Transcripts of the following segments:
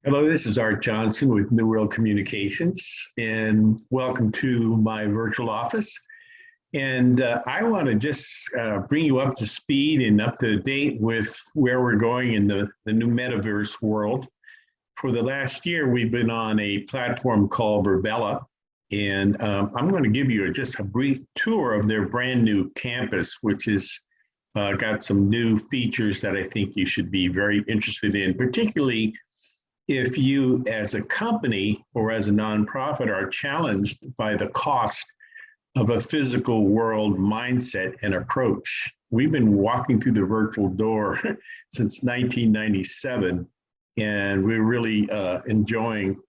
Hello, this is Art Johnson with New World Communications, and welcome to my virtual office. And I want to just bring you up to speed and up to date with where we're going in the new metaverse world. For the last year, we've been on a platform called Virbela, and I'm going to give you just a brief tour of their brand new campus, which has got some new features that I think you should be very interested in, particularly if you as a company or as a nonprofit are challenged by the cost of a physical world mindset and approach. We've been walking through the virtual door since 1997, and we're really enjoying,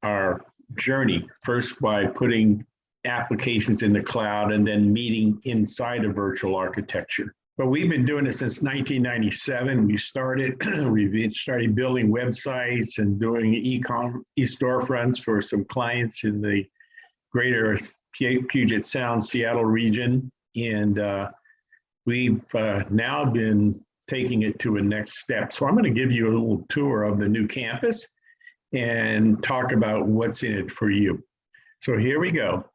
our journey, first by putting applications in the cloud and then meeting inside of virtual architecture. But we've been doing it since 1997. We started building websites and doing e-storefronts for some clients in the greater Puget Sound, Seattle region. And we've now been taking it to a next step. So I'm going to give you a little tour of the new campus and talk about what's in it for you. So here we go.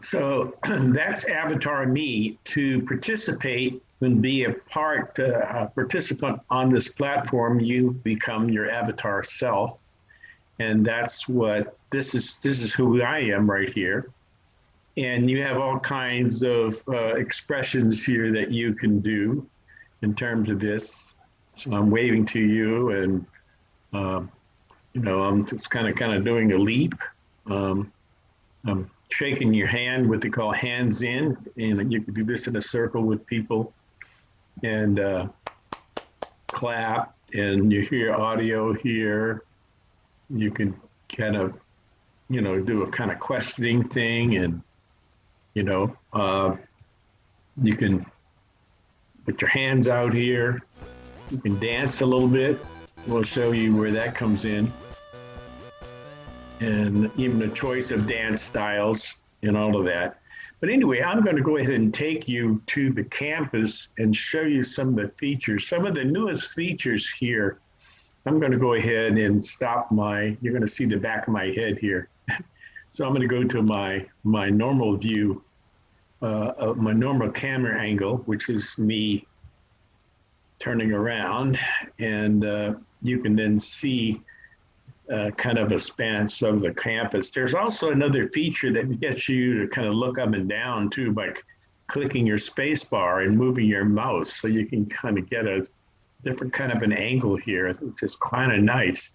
So that's Avatar Me. To participate and be a participant on this platform, you become your avatar self. And that's what this is who I am right here. And you have all kinds of expressions here that you can do in terms of this. So I'm waving to you, and I'm just kind of doing a leap. I'm shaking your hand, what they call hands in, and you can do this in a circle with people and clap, and you hear audio here. You can kind of, do a kind of questioning thing, and, you can put your hands out here. You can dance a little bit. We'll show you where that comes in. And even a choice of dance styles and all of that. But anyway, I'm going to go ahead and take you to the campus and show you some of the features. Some of the newest features here. I'm going to go ahead and stop you're going to see the back of my head here. So I'm going to go to my normal view, my normal camera angle, which is me turning around. And you can then see kind of a span of the campus. There's also another feature that gets you to kind of look up and down too by clicking your space bar and moving your mouse, so you can kind of get a different kind of an angle here, which is kind of nice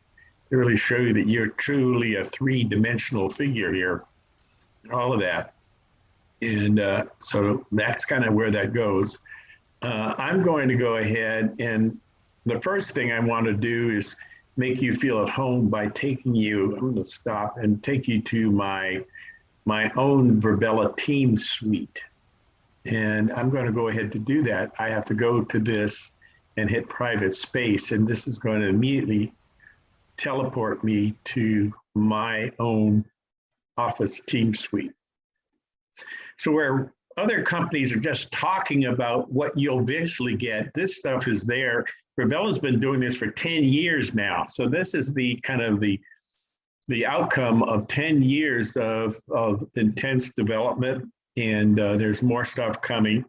to really show you that you're truly a three-dimensional figure here, all of that. And so that's kind of where that goes. I'm going to go ahead, and the first thing I want to do is make you feel at home by taking you, I'm going to stop and take you to my own Virbela Team Suite. And I'm going to go ahead to do that. I have to go to this and hit private space, and this is going to immediately teleport me to my own Office Team Suite. So where other companies are just talking about what you'll eventually get, this stuff is there. Virbela's been doing this for 10 years now. So this is the kind of the outcome of 10 years of intense development, and there's more stuff coming.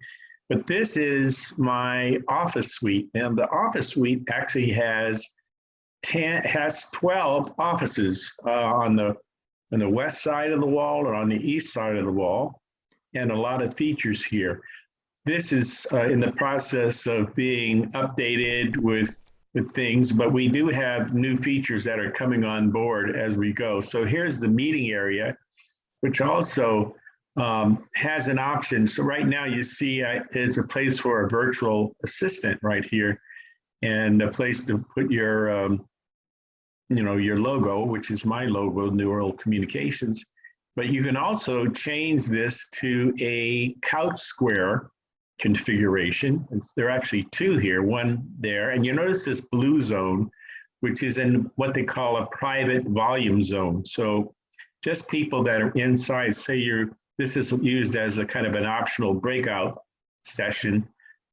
But this is my office suite. And the office suite actually has 12 offices on the west side of the wall or on the east side of the wall, and a lot of features here. This is in the process of being updated with things, but we do have new features that are coming on board as we go. So here's the meeting area, which also has an option. So right now you see there's a place for a virtual assistant right here, and a place to put your, your logo, which is my logo, New World Communications. But you can also change this to a couch square configuration. There are actually two here, one there, and you notice this blue zone, which is in what they call a private volume zone. So just people that are inside, say this is used as a kind of an optional breakout session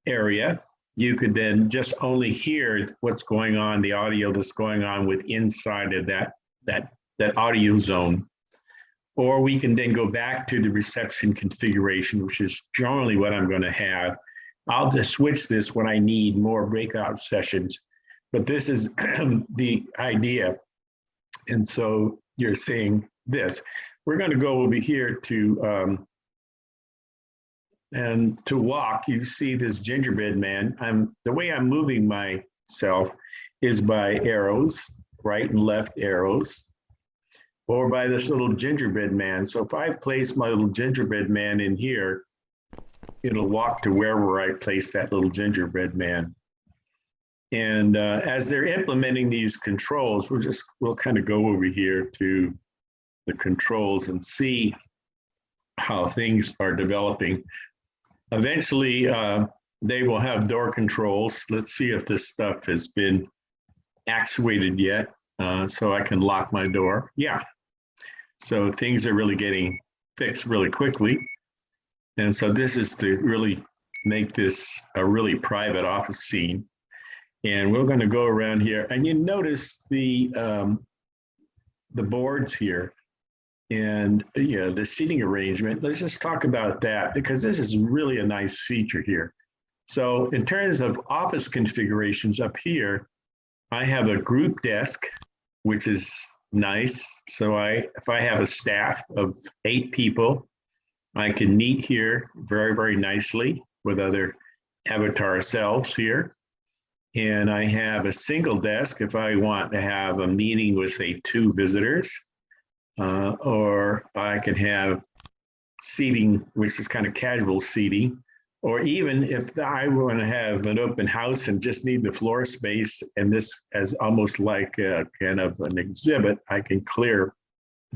area. you could then just only hear what's going on, the audio that's going on with inside of that audio zone. Or we can then go back to the reception configuration, which is generally what I'm going to have. I'll just switch this when I need more breakout sessions, but this is the idea. And so you're seeing this. We're going to go over here to and to walk. You see this gingerbread man. The way I'm moving myself is by arrows, right and left arrows, or by this little gingerbread man. So if I place my little gingerbread man in here, it'll walk to wherever I place that little gingerbread man. And as they're implementing these controls, we'll kind of go over here to the controls and see how things are developing. Eventually, they will have door controls. Let's see if this stuff has been actuated yet, so I can lock my door. Yeah. So things are really getting fixed really quickly. And so this is to really make this a really private office scene. And we're going to go around here, and you notice the boards here and the seating arrangement. Let's just talk about that, because this is really a nice feature here. So in terms of office configurations up here, I have a group desk, which is nice. So if I have a staff of 8 people, I can meet here very, very nicely with other avatar selves here. And I have a single desk if I want to have a meeting with, say, 2 visitors, or I can have seating, which is kind of casual seating, or even if I want to have an open house and just need the floor space, and this as almost like a kind of an exhibit, I can clear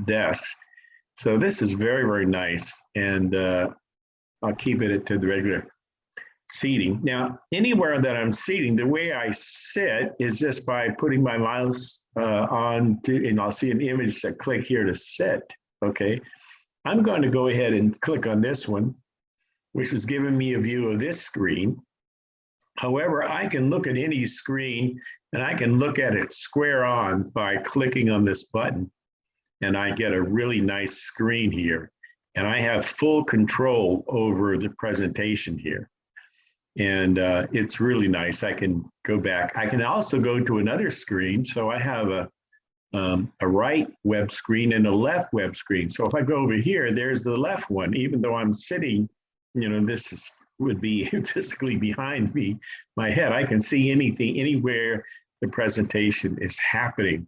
desks. So this is very, very nice, and I'll keep it to the regular seating. Now, anywhere that I'm seating, the way I sit is just by putting my mouse on to, and I'll see an image that click here to sit, okay? I'm going to go ahead and click on this one, which is giving me a view of this screen. However, I can look at any screen, and I can look at it square on by clicking on this button, and I get a really nice screen here. And I have full control over the presentation here. And it's really nice. I can go back. I can also go to another screen. So I have a right web screen and a left web screen. So if I go over here, there's the left one. Even though I'm sitting, this would be physically behind me, my head. I can see anything, anywhere the presentation is happening.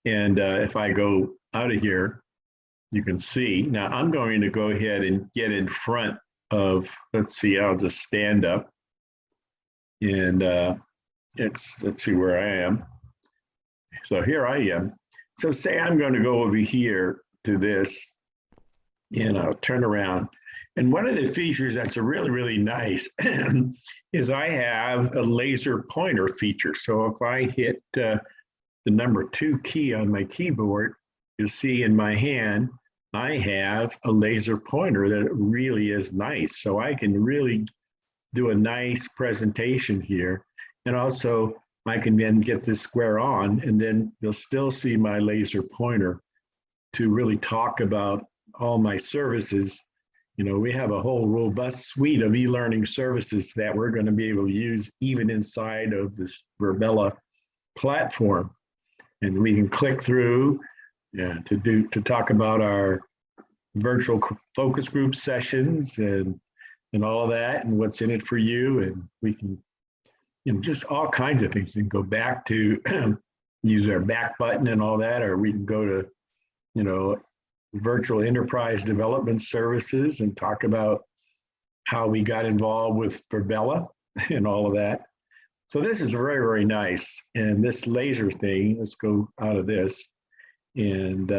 And if I go out of here, you can see. Now I'm going to go ahead and get in front of, let's see, I'll just stand up, and let's see where I am. So here I am. So say I'm going to go over here to this, and I'll turn around. And one of the features that's really, really nice is I have a laser pointer feature. So if I hit the number 2 key on my keyboard, you'll see in my hand, I have a laser pointer that really is nice. So I can really do a nice presentation here. And also I can then get this square on, and then you'll still see my laser pointer to really talk about all my services. We have a whole robust suite of e-learning services that we're going to be able to use even inside of this Virbela platform. And we can click through to talk about our virtual focus group sessions and all of that, and what's in it for you. And we can, just all kinds of things. We can go back to use our back button and all that, or we can go to, virtual enterprise development services and talk about how we got involved with Virbela and all of that. So this is very, very nice. And this laser thing, let's go out of this, and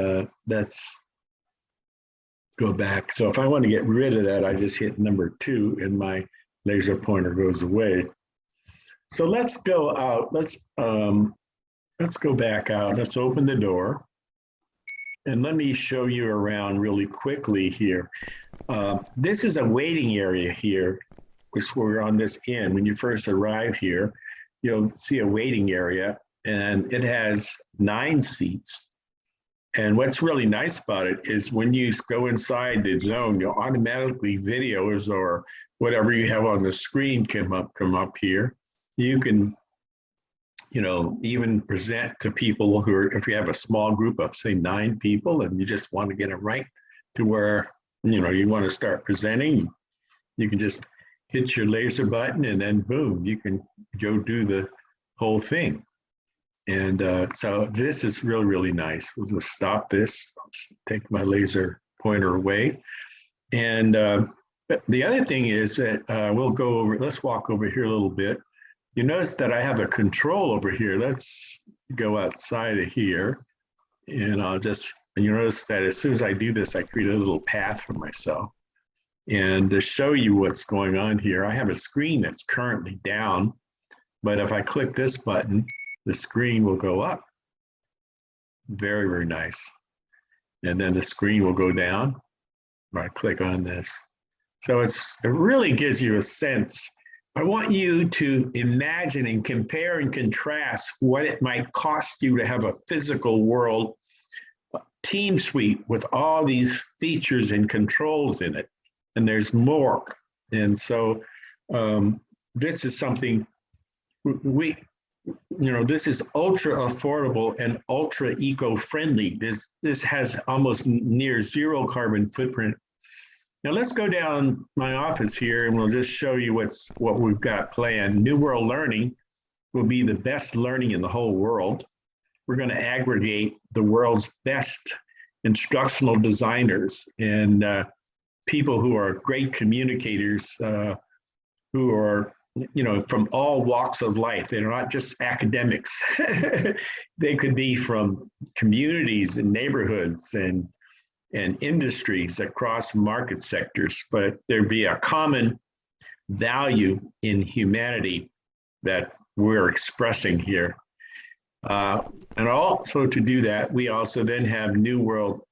let's go back. So if I want to get rid of that, I just hit number 2 and my laser pointer goes away. So let's go out. Let's go back out. Let's open the door. And let me show you around really quickly here. This is a waiting area here, which we're on this end. When you first arrive here, you'll see a waiting area, and it has 9 seats. And what's really nice about it is when you go inside the zone, you'll automatically videos or whatever you have on the screen come up here. You can, even present to people who are, if you have a small group of say 9 people and you just want to get it right to where, you want to start presenting, you can just hit your laser button and then boom, you can go do the whole thing. And so this is really, really nice. We'll just stop this, take my laser pointer away. And the other thing is that let's walk over here a little bit. You notice that I have a control over here. Let's go outside of here. And you notice that as soon as I do this, I create a little path for myself. And to show you what's going on here, I have a screen that's currently down, but if I click this button, the screen will go up. Very, very nice. And then the screen will go down if I click on this. So it really gives you a sense. I want you to imagine and compare and contrast what it might cost you to have a physical world team suite with all these features and controls in it. And there's more. And so this is something this is ultra affordable and ultra eco-friendly. This has almost near zero carbon footprint. Now let's go down my office here and we'll just show you what we've got planned. New World Learning will be the best learning in the whole world. We're going to aggregate the world's best instructional designers and people who are great communicators, who are from all walks of life. They're not just academics. They could be from communities and neighborhoods and industries across market sectors, but there'd be a common value in humanity that we're expressing here. And also to do that, we also then have New World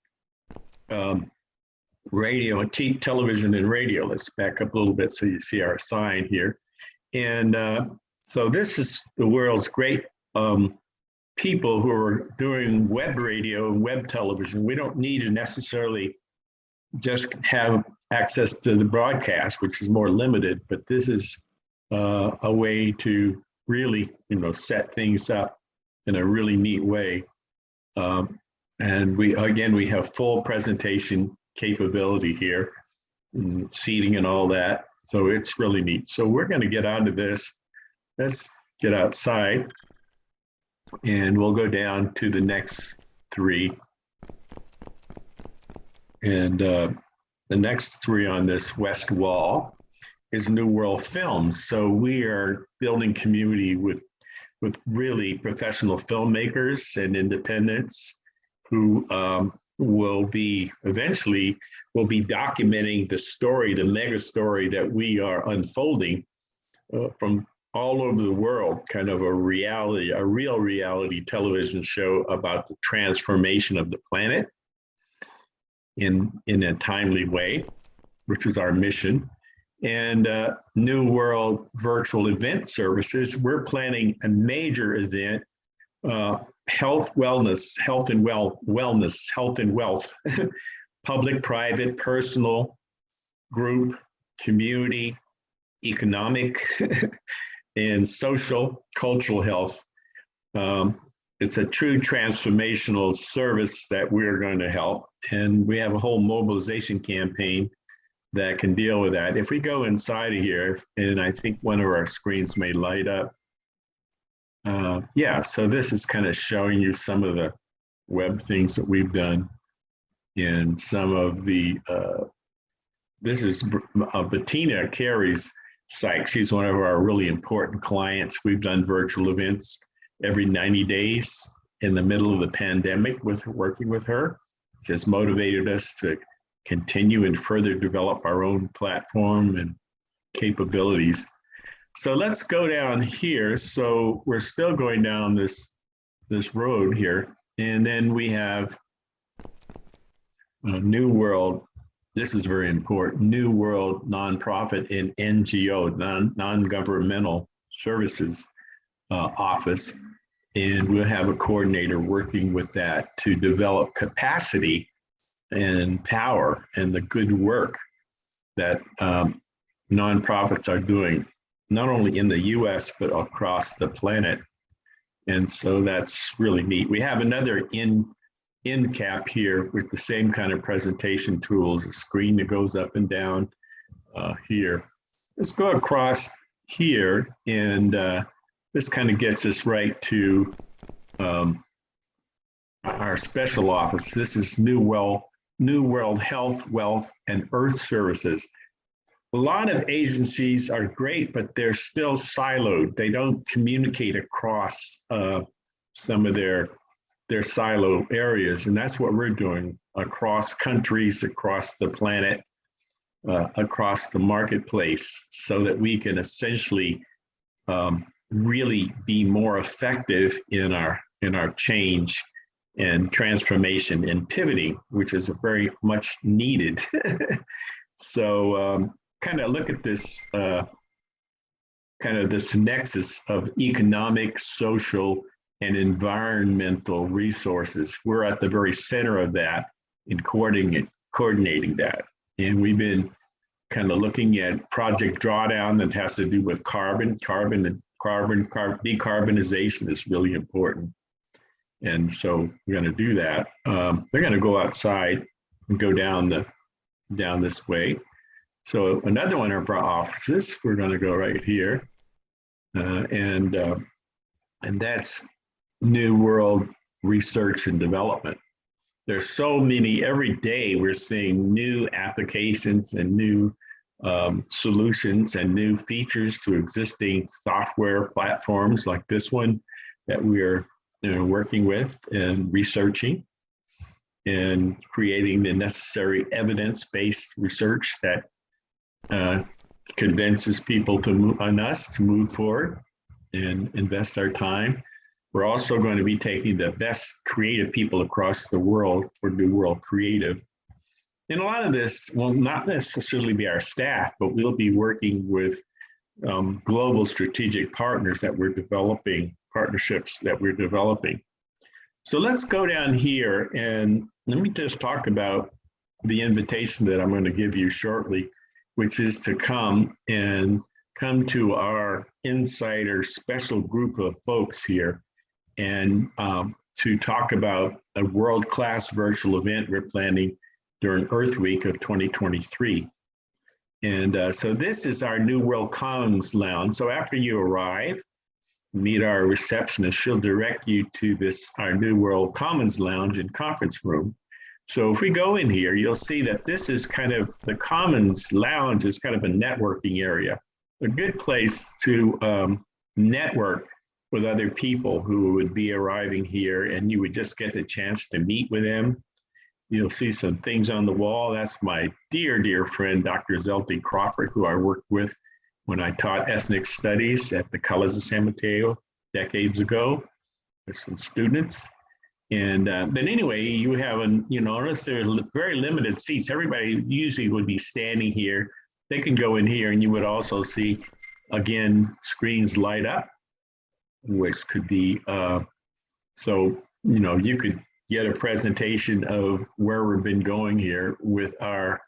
radio, television and radio. Let's back up a little bit so you see our sign here. And so this is the world's great people who are doing web radio and web television. We don't need to necessarily just have access to the broadcast, which is more limited, but this is a way to really, set things up in a really neat way. And we have full presentation capability here, and seating and all that. So it's really neat. So we're going to get out of this. Let's get outside and we'll go down to the next 3. And the next 3 on this west wall is New World Films. So we are building community with really professional filmmakers and independents who will be documenting the story, the mega story that we are unfolding from all over the world, kind of a real reality television show about the transformation of the planet in a timely way, which is our mission. And New World Virtual Event Services, we're planning a major event, health and wealth, public, private, personal, group, community, economic, and social, cultural health. It's a true transformational service that we're going to help. And we have a whole mobilization campaign that can deal with that. If we go inside of here, and I think one of our screens may light up. So this is kind of showing you some of the web things that we've done. And some of the, this is Bettina Carey's site. She's one of our really important clients. We've done virtual events every 90 days in the middle of the pandemic working with her. She has motivated us to continue and further develop our own platform and capabilities. So let's go down here. So we're still going down this road here. And then we have New World this is very important, New World Nonprofit and NGO, non-governmental services office. And we'll have a coordinator working with that to develop capacity and power and the good work that nonprofits are doing, not only in the US, but across the planet. And so that's really neat. We have another end cap here with the same kind of presentation tools, a screen that goes up and down here. Let's go across here, and this kind of gets us right to our special office. This is New World Health, Wealth, and Earth Services. A lot of agencies are great, but they're still siloed. They don't communicate across some of their silo areas, and that's what we're doing across countries, across the planet, across the marketplace, so that we can essentially really be more effective in our change and transformation and pivoting, which is very much needed. So kind of look at this kind of this nexus of economic, social, and environmental resources. We're at the very center of that in coordinating that. And we've been kind of looking at Project Drawdown that has to do with carbon decarbonization is really important. And so we're going to do that. They're going to go outside and go down this way. So another one of our offices, we're going to go right here, and that's New World Research and Development. There's so many, every day we're seeing new applications and new solutions and new features to existing software platforms like this one that we're working with and researching and creating the necessary evidence-based research that convinces people to move forward and invest our time. We're also going to be taking the best creative people across the world for New World Creative. And a lot of this will not necessarily be our staff, but we'll be working with global strategic partners that we're developing, partnerships that we're developing. So let's go down here and let me just talk about the invitation that I'm going to give you shortly, which is to come to our insider special group of folks here and to talk about a world-class virtual event we're planning during Earth Week of 2023. And so this is our New World Commons Lounge. So after you arrive, meet our receptionist, she'll direct you to our New World Commons Lounge and conference room. So if we go in here, you'll see that this is kind of, the Commons Lounge is kind of a networking area, a good place to network with other people who would be arriving here, and you would just get the chance to meet with them. You'll see some things on the wall. That's my dear, dear friend, Dr. Zelty Crawford, who I worked with when I taught ethnic studies at the Colleges of San Mateo decades ago with some students. And but anyway, you have notice there are very limited seats. Everybody usually would be standing here. They can go in here, and you would also see, again, screens light up, which could be, you could get a presentation of where we've been going here with our,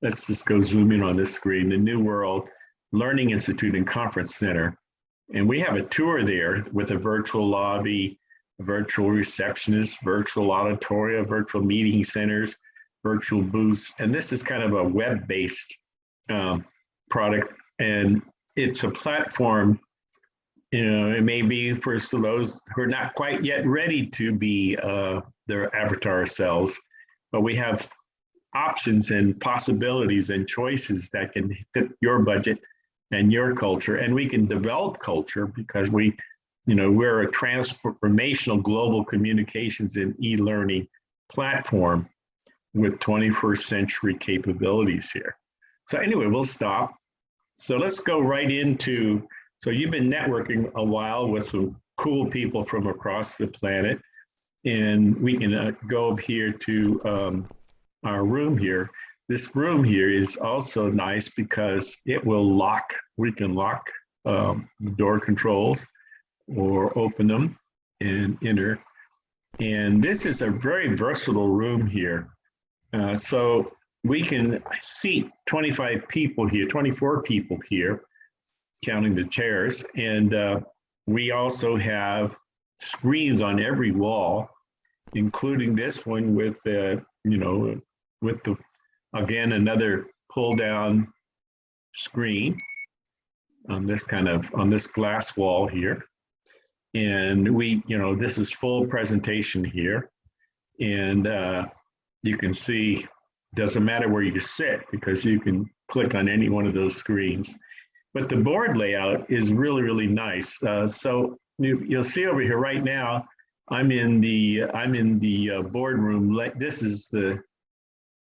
let's just go zoom in on this screen, the New World Learning Institute and Conference Center. And we have a tour there with a virtual lobby, a virtual receptionist, virtual auditorium, virtual meeting centers, virtual booths. And this is kind of a web-based product. And it's a platform, it may be for those who are not quite yet ready to be their avatar selves, but we have options and possibilities and choices that can fit your budget and your culture. And we can develop culture because we're a transformational global communications and e-learning platform with 21st century capabilities here. So anyway, we'll stop. So let's go right into, so you've been networking a while with some cool people from across the planet, and we can go up here to our room here. this room here is also nice because it will lock. We can lock the door controls or open them and enter. And this is a very versatile room here. So we can seat 25 people here, 24 people here, counting the chairs. And we also have screens on every wall, including this one with the, with the, again, another pull down screen on this on this glass wall here. And we, this is full presentation here. And you can see, doesn't matter where you sit because you can click on any one of those screens. But the board layout is really, really nice. So you'll see over here right now, I'm in the boardroom. This is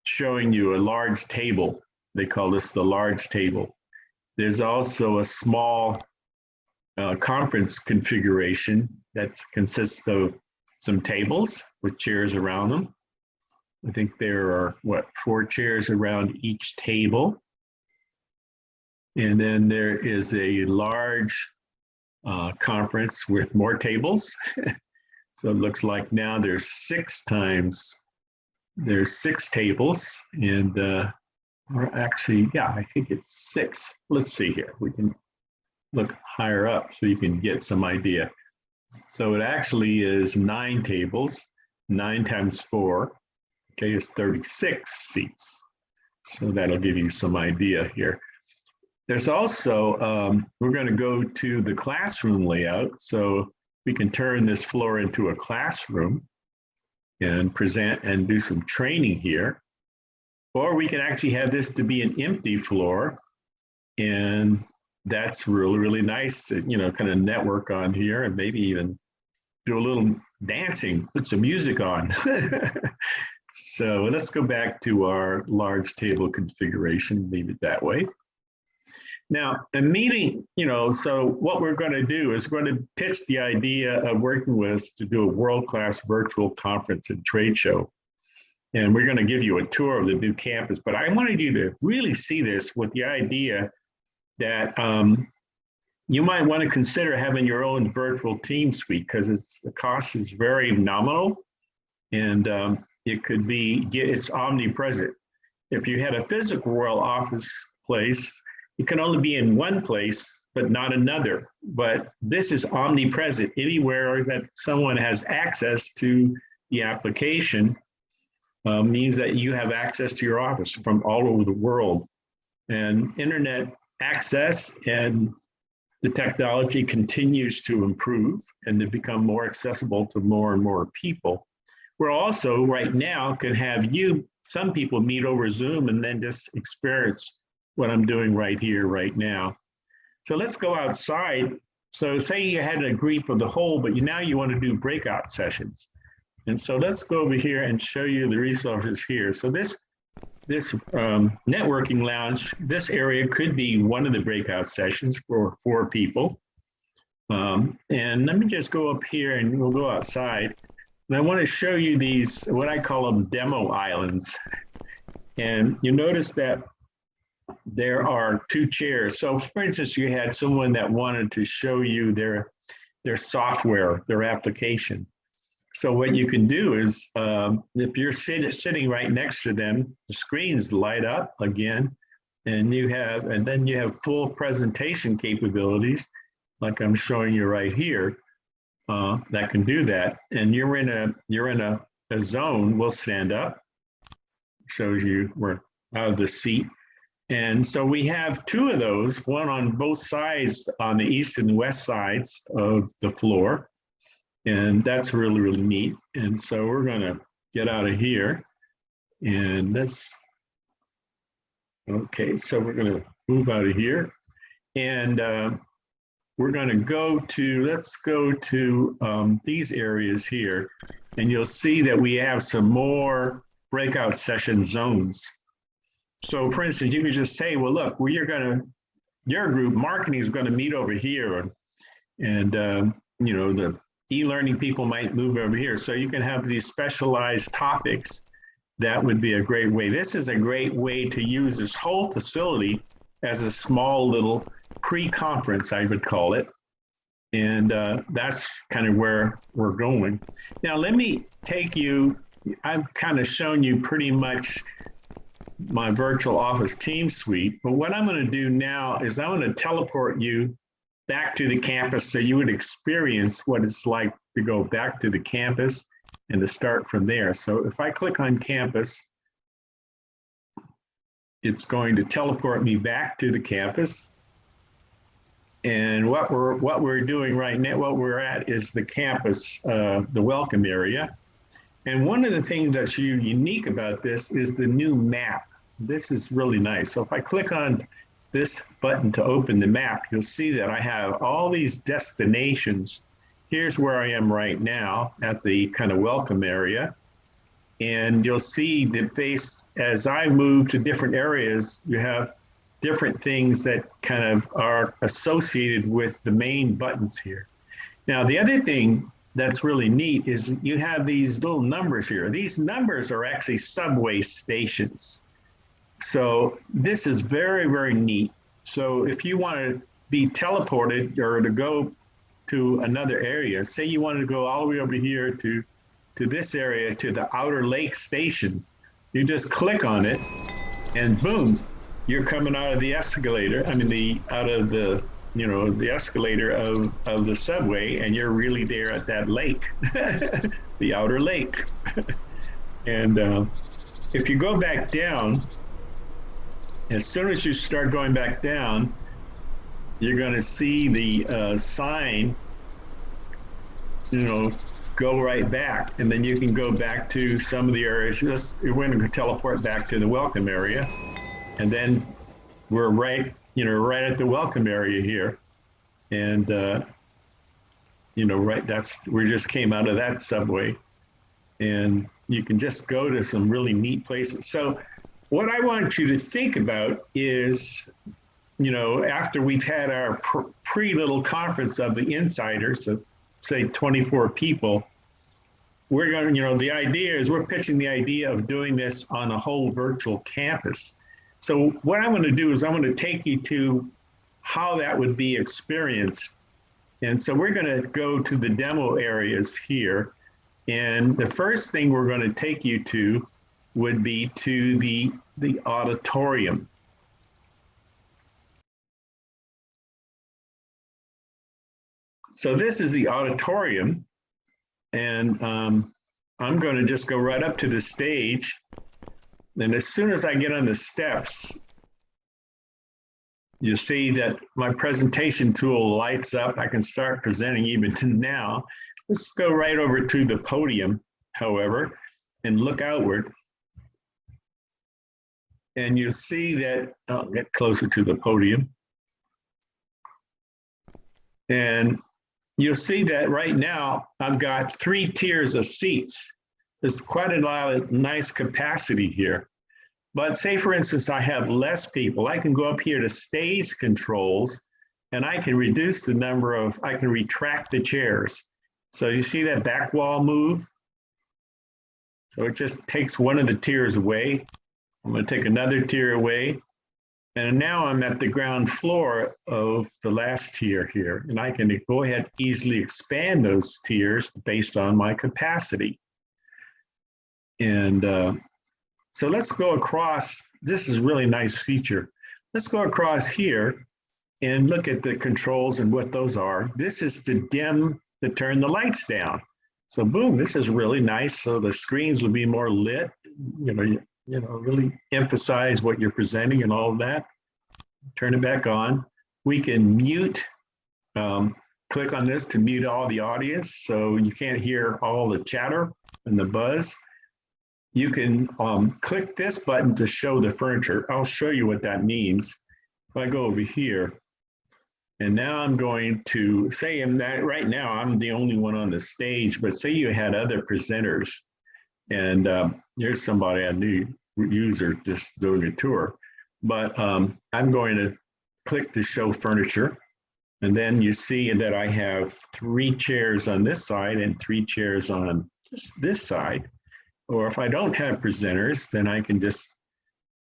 showing you a large table. They call this the large table. There's also a small conference configuration that consists of some tables with chairs around them. I think there are, 4 chairs around each table. And then there is a large conference with more tables. So it looks like now there's 6 tables. And actually, yeah, I think it's 6. Let's see here. We can look higher up so you can get some idea. So it actually is 9 tables, 9 times 4, okay, is 36 seats. So that'll give you some idea here. There's also, we're gonna go to the classroom layout. So we can turn this floor into a classroom and present and do some training here. Or we can actually have this to be an empty floor, and that's really, really nice to, kind of network on here and maybe even do a little dancing, put some music on. So let's go back to our large table configuration, leave it that way. Now, a meeting, so what we're going to do is we're going to pitch the idea of working with us to do a world-class virtual conference and trade show. And we're going to give you a tour of the new campus, but I wanted you to really see this with the idea that you might want to consider having your own virtual team suite because the cost is very nominal, and it could be, it's omnipresent. If you had a physical world office place, it can only be in one place, but not another. But this is omnipresent. Anywhere that someone has access to the application means that you have access to your office from all over the world. And internet access and the technology continues to improve and to become more accessible to more and more people. We're also right now can have some people meet over Zoom and then just experience what I'm doing right here, right now. So let's go outside. So say you had a group of the whole, but now you want to do breakout sessions. And so let's go over here and show you the resources here. So this networking lounge, this area could be one of the breakout sessions for 4 people. And let me just go up here and we'll go outside. And I want to show you these, what I call them demo islands. And you notice that there are 2 chairs. So for instance, you had someone that wanted to show you their software, their application. So what you can do is, if you're sitting right next to them, the screens light up again, and then you have full presentation capabilities, like I'm showing you right here, that can do that. And you're in a zone. We'll stand up. Shows you we're out of the seat. And so we have 2 of those, one on both sides, on the east and west sides of the floor. And that's really, really neat. And so we're going to get out of here. And okay, so we're going to move out of here. And we're going to go to, let's go to these areas here. And you'll see that we have some more breakout session zones. So for instance, you could just say, well, look, your group, marketing is going to meet over here. And the e-learning people might move over here. So you can have these specialized topics that would be a great way. This is a great way to use this whole facility as a small little pre-conference, I would call it. And that's kind of where we're going. Now, let me take you, I've kind of shown you pretty much my virtual office team suite, but what I'm going to do now is I'm going to teleport you back to the campus so you would experience what it's like to go back to the campus and to start from there. So if I click on campus, it's going to teleport me back to the campus. And what we're doing right now, what we're at is the campus, the welcome area. And one of the things that's unique about this is the new map. This is really nice. So if I click on this button to open the map, you'll see that I have all these destinations. Here's where I am right now at the kind of welcome area. And you'll see that as I move to different areas, you have different things that kind of are associated with the main buttons here. Now, the other thing that's really neat is you have these little numbers here. These numbers are actually subway stations. So this is very, very neat. So if you want to be teleported or to go to another area, say you wanted to go all the way over here to this area, to the Outer Lake Station, you just click on it and boom, you're coming out of the escalator, out of the, the escalator of the subway, and you're really there at that lake, the Outer Lake. And if you go back down, as soon as you start going back down, you're going to see the sign, go right back. And then you can go back to some of the areas. You're going to teleport back to the welcome area. And then we're right at the welcome area here. And, we just came out of that subway. And you can just go to some really neat places. So what I want you to think about is, after we've had our pre-little conference of the insiders of, say, 24 people, we're going to, the idea is we're pitching the idea of doing this on a whole virtual campus. So what I'm going to do is I'm going to take you to how that would be experienced. And so we're going to go to the demo areas here. And the first thing we're going to take you to would be to the auditorium. So this is the auditorium, and I'm going to just go right up to the stage. And as soon as I get on the steps, you'll see that my presentation tool lights up. I can start presenting even now. Let's go right over to the podium, however, and look outward. And you'll see that, I'll get closer to the podium. And you'll see that right now, I've got 3 tiers of seats. There's quite a lot of nice capacity here. But say, for instance, I have less people. I can go up here to stage controls, and I can reduce the number of, I can retract the chairs. So you see that back wall move? So it just takes one of the tiers away. I'm going to take another tier away. And now I'm at the ground floor of the last tier here. And I can go ahead and easily expand those tiers based on my capacity. And so let's go across. This is a really nice feature. Let's go across here and look at the controls and what those are. This is to turn the lights down. So boom, this is really nice. So the screens will be more lit, really emphasize what you're presenting and all of that. Turn it back on. We can mute, click on this to mute all the audience so you can't hear all the chatter and the buzz. You can click this button to show the furniture. I'll show you what that means. If I go over here, and now I'm going to say right now I'm the only one on the stage, but say you had other presenters, and here's somebody, a new user just doing a tour. But I'm going to click to show furniture, and then you see that I have 3 chairs on this side and 3 chairs on this side. Or if I don't have presenters, then I can just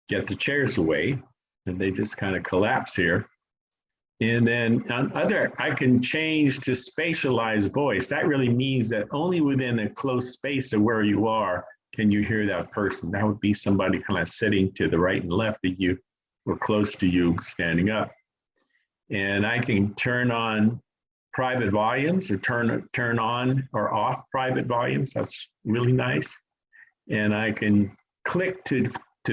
get the chairs away and they just kind of collapse here. And then on other, I can change to spatialized voice. That really means that only within a close space of where you are can you hear that person. That would be somebody kind of sitting to the right and left of you or close to you standing up. And I can turn on private volumes or turn on or off private volumes. That's really nice. And I can click to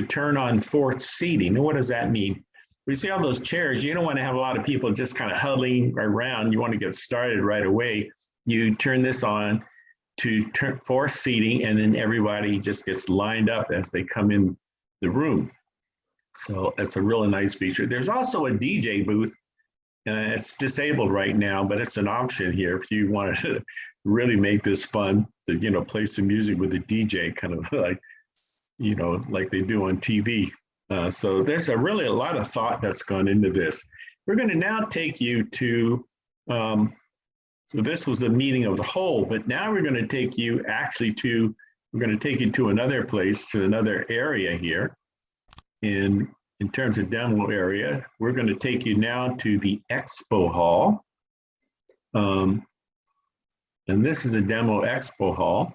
turn on forced seating. And what does that mean? We see all those chairs, you don't want to have a lot of people just kind of huddling around. You want to get started right away. You turn this on to force seating, and then everybody just gets lined up as they come in the room. So that's a really nice feature. There's also a DJ booth. It's disabled right now, but it's an option here if you wanted to really make this fun to, play some music with a DJ, kind of like, like they do on TV. So there's really a lot of thought that's gone into this. We're going to now take you to, so this was the meeting of the whole, but now we're going to take you we're going to take you to another place, to another area here. In terms of demo area, we're going to take you now to the Expo Hall. And this is a demo Expo Hall.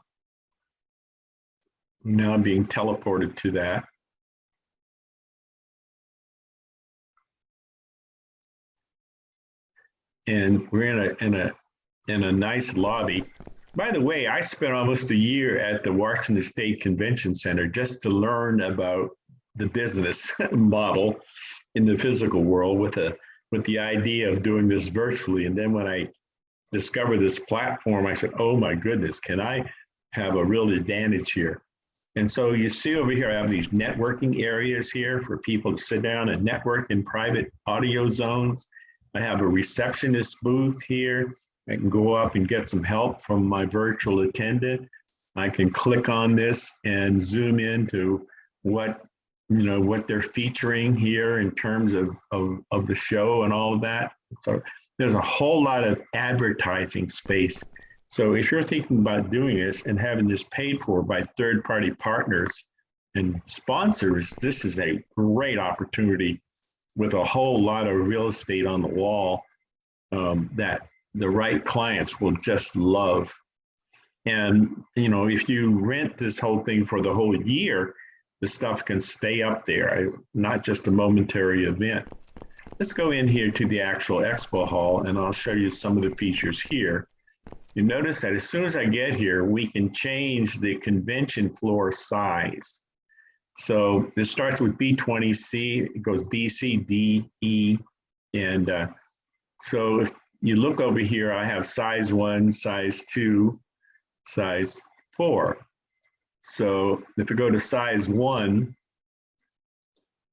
Now being teleported to that. And we're in a nice lobby. By the way, I spent almost a year at the Washington State Convention Center just to learn about the business model in the physical world with the idea of doing this virtually. And then when I discovered this platform, I said, oh my goodness, can I have a real advantage here? And so you see over here, I have these networking areas here for people to sit down and network in private audio zones. I have a receptionist booth here. I can go up and get some help from my virtual attendant. I can click on this and zoom into what they're featuring here in terms of the show and all of that. So there's a whole lot of advertising space. So if you're thinking about doing this and having this paid for by third-party partners and sponsors, this is a great opportunity with a whole lot of real estate on the wall that the right clients will just love. And, if you rent this whole thing for the whole year, the stuff can stay up there, not just a momentary event. Let's go in here to the actual Expo Hall, and I'll show you some of the features here. You notice that as soon as I get here, we can change the convention floor size. So this starts with B20C, it goes B, C, D, E, and so if you look over here, I have size 1, size 2, size 4. So if we go to size 1,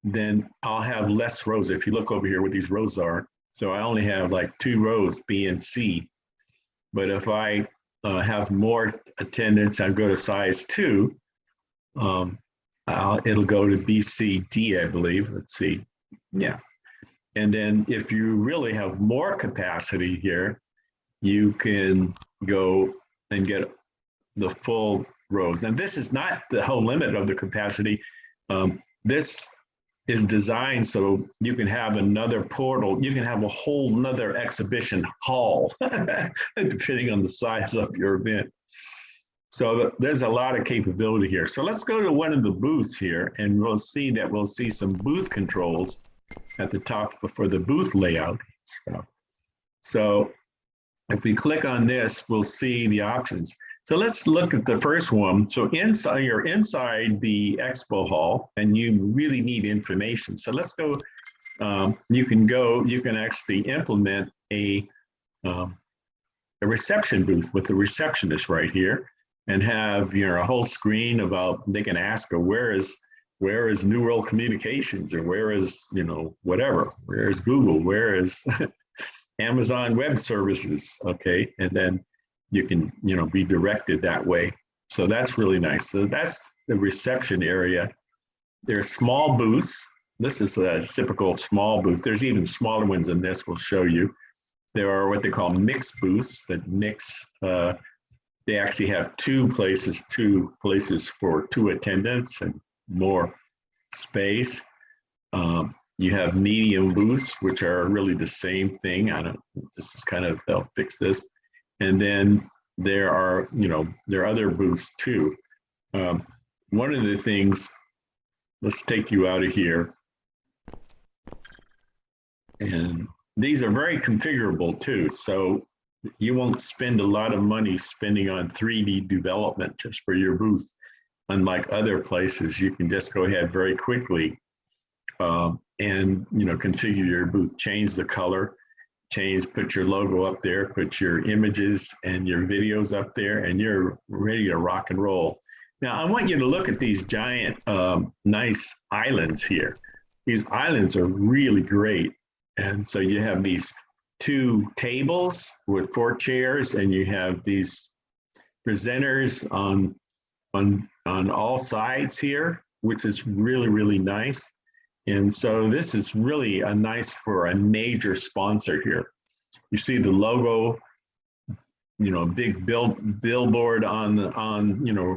then I'll have less rows. If you look over here where these rows are, so I only have like 2 rows, B and C. But if I have more attendance, I go to size 2, it'll go to B, C, D, I believe. Let's see. Yeah. And then if you really have more capacity here, you can go and get the full rows. And this is not the whole limit of the capacity. This is designed so you can have another portal. You can have a whole nother exhibition hall, depending on the size of your event. So there's a lot of capability here. So let's go to one of the booths here, and we'll see some booth controls at the top for the booth layout stuff. So if we click on this, we'll see the options. So let's look at the first one. So you're inside the Expo Hall, and you really need information. So let's go. You can actually implement a reception booth with the receptionist right here, and have a whole screen about. They can ask her where is New World Communications, or where is whatever. Where is Google? Where is Amazon Web Services? Okay, and then you can be directed that way. So that's really nice. So that's the reception area. There's small booths. This is a typical small booth. There's even smaller ones than this. We'll show you. There are what they call mixed booths that mix they actually have two places for two attendants and more space. You have medium booths, which are really the same thing. This is kind of, they'll fix this. And then there are, there are other booths too. One of the things, let's take you out of here. And these are very configurable too. So you won't spend a lot of money spending on 3D development just for your booth. Unlike other places, you can just go ahead very quickly and configure your booth, change the color, put your logo up there, put your images and your videos up there, and you're ready to rock and roll. Now, I want you to look at these giant, nice islands here. These islands are really great. And so you have these two tables with 4 chairs, and you have these presenters on all sides here, which is really, really nice. And so this is really nice for a major sponsor here. You see the logo, big billboard on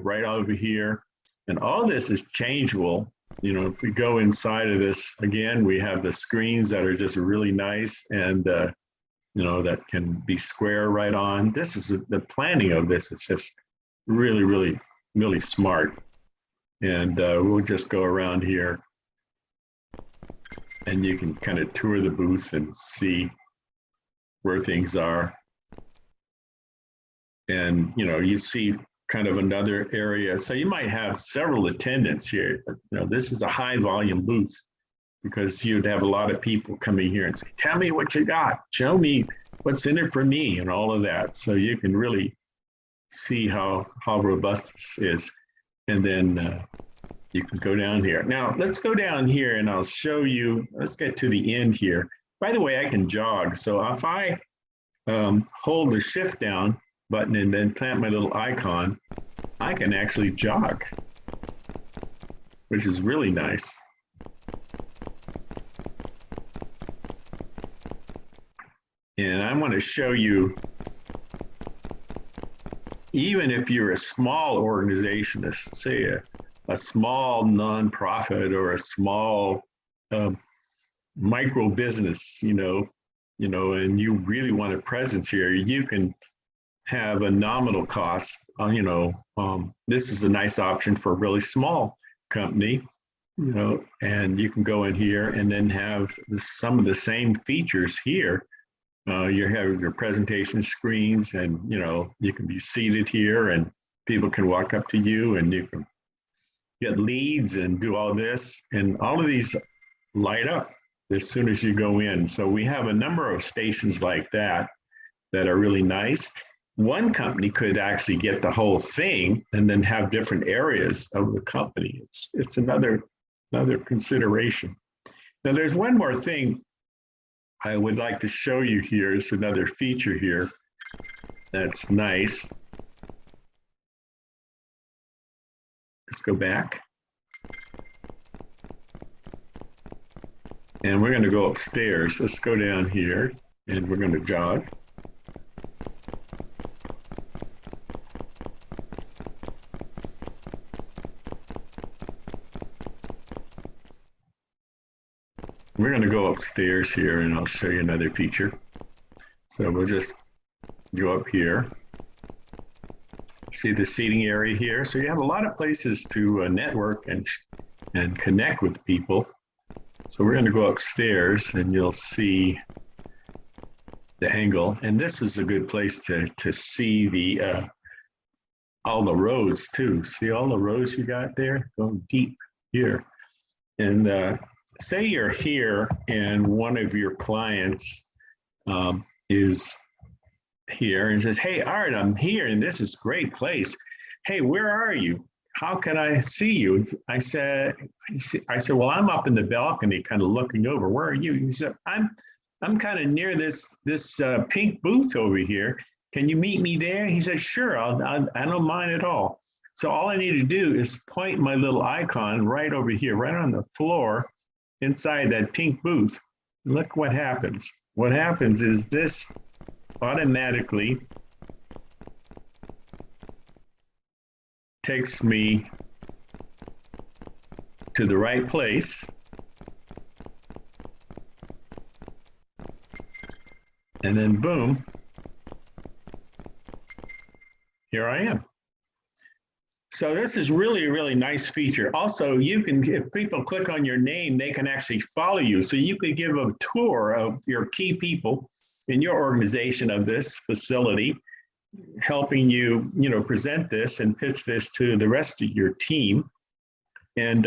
right over here. And all this is changeable. If we go inside of this, again, we have the screens that are just really nice, and that can be square right on. This is the planning of this. It's just really, really, really smart. And we'll just go around here, and you can kind of tour the booth and see where things are. And, you see kind of another area. So you might have several attendants here. This is a high volume booth because you'd have a lot of people coming here and say, tell me what you got, show me what's in it for me, and all of that. So you can really see how robust this is. And then you can go down here. Now let's go down here and I'll show you, let's get to the end here. By the way, I can jog. So if I hold the shift down button and then plant my little icon, I can actually jog, which is really nice. And I want to show you, even if you're a small organization, let's say a small nonprofit or a small micro business, and you really want a presence here, you can have a nominal cost. This is a nice option for a really small company, and you can go in here and then have some of the same features here. You have your presentation screens, and you can be seated here and people can walk up to you and you can get leads and do all this, and all of these light up as soon as you go in. So we have a number of stations like that are really nice. One company could actually get the whole thing and then have different areas of the company. It's another consideration. Now there's one more thing I would like to show you here. Is another feature here that's nice. Let's go back. And we're going to go upstairs. Let's go down here and we're going to jog. We're going to go upstairs here and I'll show you another feature. So we'll just go up here. See the seating area here. So you have a lot of places to network and connect with people. So we're going to go upstairs and you'll see the angle. And this is a good place to see the all the rows too. See all the rows you got there? Going deep here. And say you're here and one of your clients is here and says, hey, Art, I'm here and this is a great place. Hey, where are you? How can I see you? I said, well, I'm up in the balcony kind of looking over. Where are you? He said, I'm kind of near this pink booth over here. Can you meet me there? He said, sure, I don't mind at all. So all I need to do is point my little icon right over here, right on the floor inside that pink booth. Look what happens. What happens is this automatically takes me to the right place. And then boom, here I am. So this is really, really nice feature. Also, you can, if people click on your name, they can actually follow you. So you could give a tour of your key people in your organization of this facility, helping you, present this and pitch this to the rest of your team. And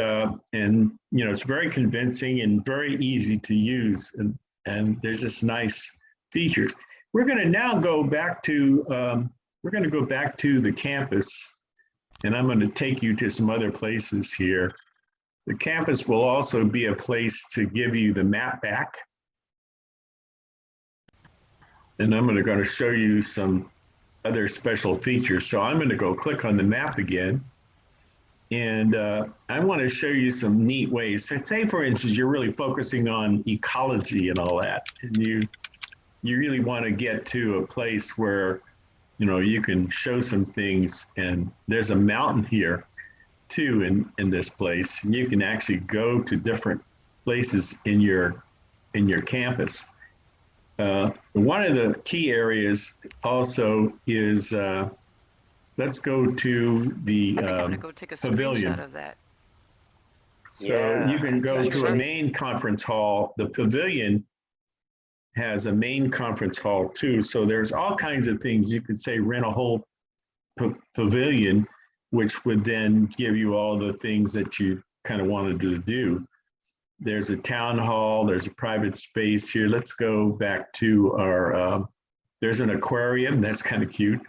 it's very convincing and very easy to use. And there's just nice features. We're going to now go back to, the campus. And I'm going to take you to some other places here. The campus will also be a place to give you the map back. And I'm going to show you some other special features. So I'm going to go click on the map again. And I want to show you some neat ways. So say, for instance, you're really focusing on ecology and all that. And you really want to get to a place where you can show some things, and there's a mountain here too in this place. And you can actually go to different places in your campus. One of the key areas also is, let's go to the I think I'm gonna go take a Pavilion. screenshot of that. So Yeah, you can go to a right. main conference hall. The Pavilion has a main conference hall too. So there's all kinds of things. You could say rent a whole pavilion, which would then give you all the things that you kind of wanted to do. There's a town hall, there's a private space here. Let's go back to our, there's an aquarium, that's kind of cute.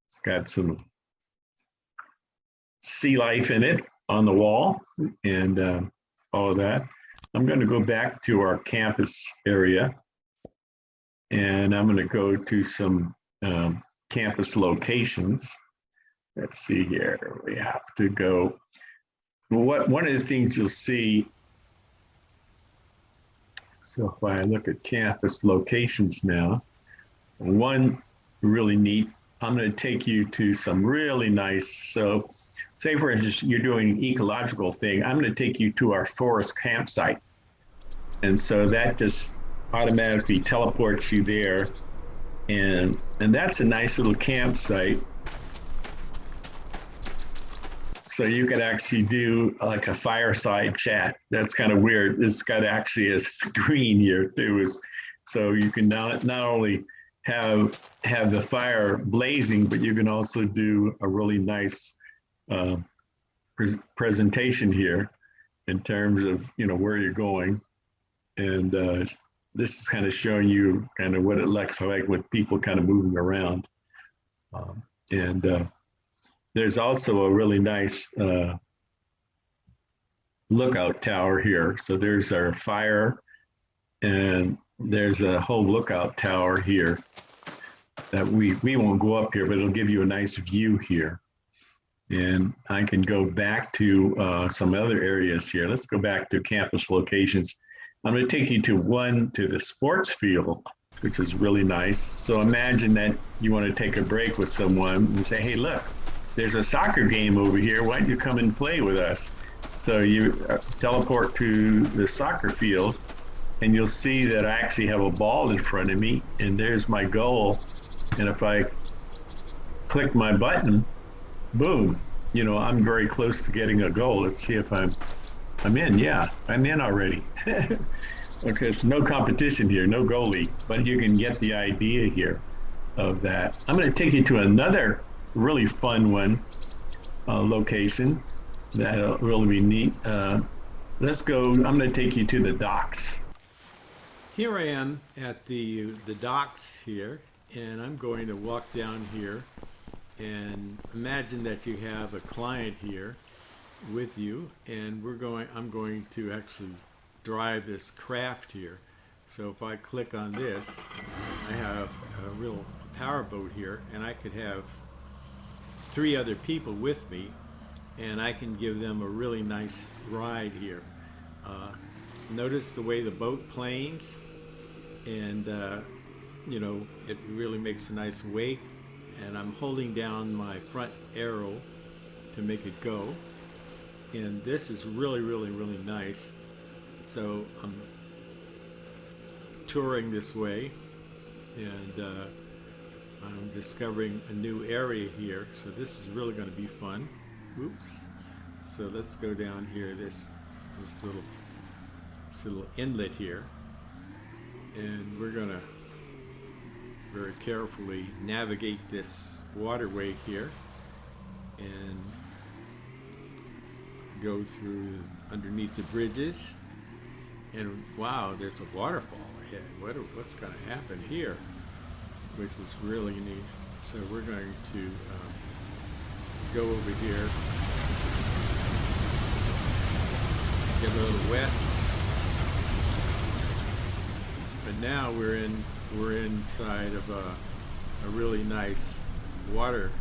It's got some sea life in it on the wall and all of that. I'm going to go back to our campus area. And I'm going to go to some campus locations. Let's see here. We have to go. One of the things you'll see. So if I look at campus locations now, one really neat. I'm going to take you to some really nice. So, say for instance, you're doing an ecological thing. I'm going to take you to our forest campsite, and so that just automatically teleports you there, and that's a nice little campsite. So you could actually do like a fireside chat. That's kind of weird. It's got actually a screen here too, so you can not only have the fire blazing, but you can also do a really nice presentation here in terms of where you're going, and this is kind of showing you kind of what it looks like with people kind of moving around. And there's also a really nice lookout tower here. So there's our fire, and there's a whole lookout tower here that we won't go up here, but it'll give you a nice view here. And I can go back to some other areas here. Let's go back to campus locations. I'm going to take you to the sports field, which is really nice. So imagine that you want to take a break with someone and say, hey, look, there's a soccer game over here. Why don't you come and play with us? So you teleport to the soccer field, and you'll see that I actually have a ball in front of me, and there's my goal. And if I click my button, boom, I'm very close to getting a goal. Let's see if I'm in. Yeah, I'm in already. Okay, so no competition here, no goalie, but you can get the idea here of that. I'm going to take you to another really fun one, location that'll really be neat. Let's go. I'm going to take you to the docks. Here I am at the docks here, and I'm going to walk down here, and imagine that you have a client here with you, and I'm going to actually drive this craft here. So if I click on this, I have a real powerboat here, and I could have 3 other people with me, and I can give them a really nice ride here. Notice the way the boat planes, and it really makes a nice wake, and I'm holding down my front arrow to make it go. And this is really, really, really nice. So I'm touring this way, and I'm discovering a new area here. So this is really going to be fun. Oops. So let's go down here. This little inlet here, and we're going to very carefully navigate this waterway here and go through underneath the bridges. And wow, there's a waterfall ahead. What's going to happen here? Which is really neat. So we're going to go over here, get a little wet, but now we're inside of a really nice water,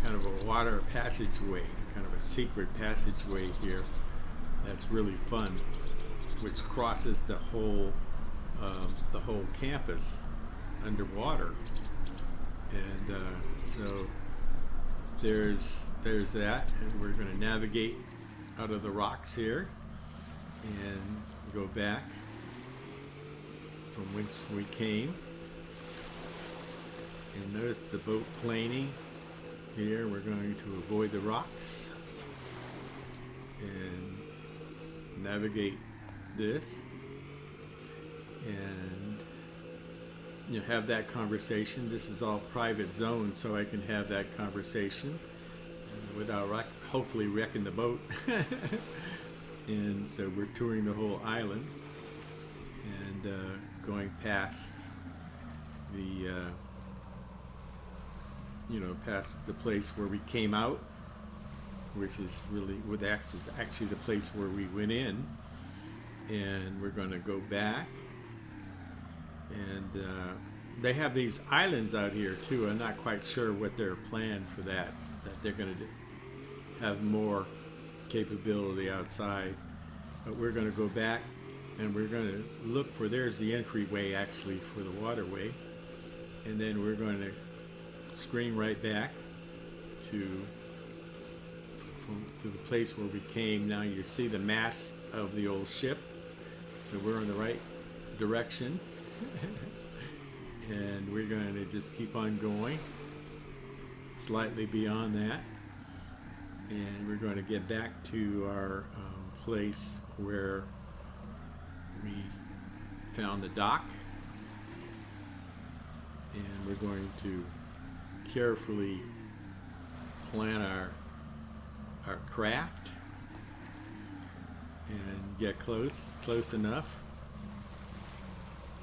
kind of a water passageway, kind of a secret passageway here. That's really fun, which crosses the whole campus underwater. And so there's that, and we're going to navigate out of the rocks here and go back from whence we came. And notice the boat planing here. We're going to avoid the rocks and navigate this, and have that conversation. This is all private zone, so I can have that conversation without hopefully wrecking the boat. And so we're touring the whole island and going past the past the place where we came out, which is really actually the place where we went in, and we're going to go back. And they have these islands out here too. I'm not quite sure what their plan for that they're going to have more capability outside. But we're going to go back, and we're going to look for, there's the entryway actually for the waterway, and then we're going to stream right back to the place where we came. Now you see the mast of the old ship, so we're in the right direction. And we're going to just keep on going slightly beyond that, and we're going to get back to our place where we found the dock, and we're going to carefully plan our craft and get close enough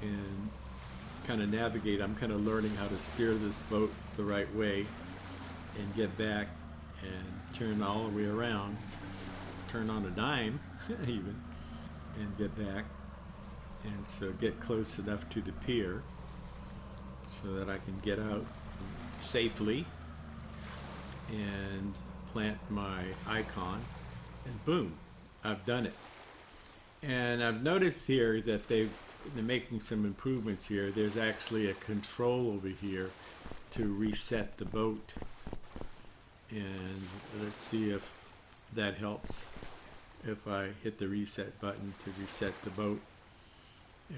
and kind of navigate. I'm kind of learning how to steer this boat the right way and get back and turn all the way around, turn on a dime even, and get back, and so get close enough to the pier so that I can get out safely and plant my icon, and boom, I've done it. And I've noticed here that they're making some improvements here. There's actually a control over here to reset the boat, and let's see if that helps if I hit the reset button to reset the boat.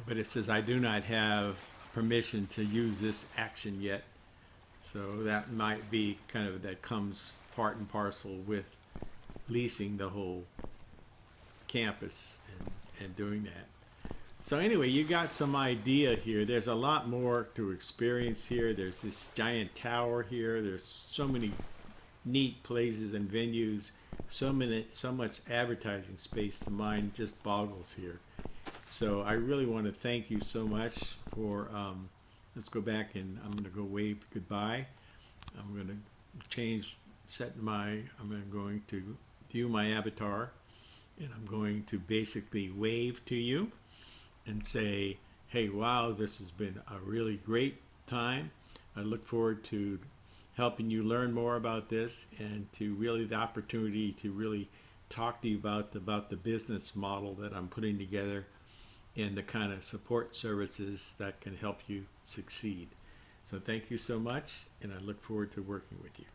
But it says I do not have permission to use this action yet, so that might be kind of, that comes part and parcel with leasing the whole campus and doing that. So anyway, you got some idea here. There's a lot more to experience here. There's this giant tower here. There's so many neat places and venues, so much advertising space. The mind just boggles here. So I really want to thank you so much for let's go back, and I'm going to go wave goodbye. I'm going to I'm going to view my avatar, and I'm going to basically wave to you and say, hey, wow, this has been a really great time. I look forward to helping you learn more about this, and to really the opportunity to really talk to you about the business model that I'm putting together and the kind of support services that can help you succeed. So thank you so much, and I look forward to working with you.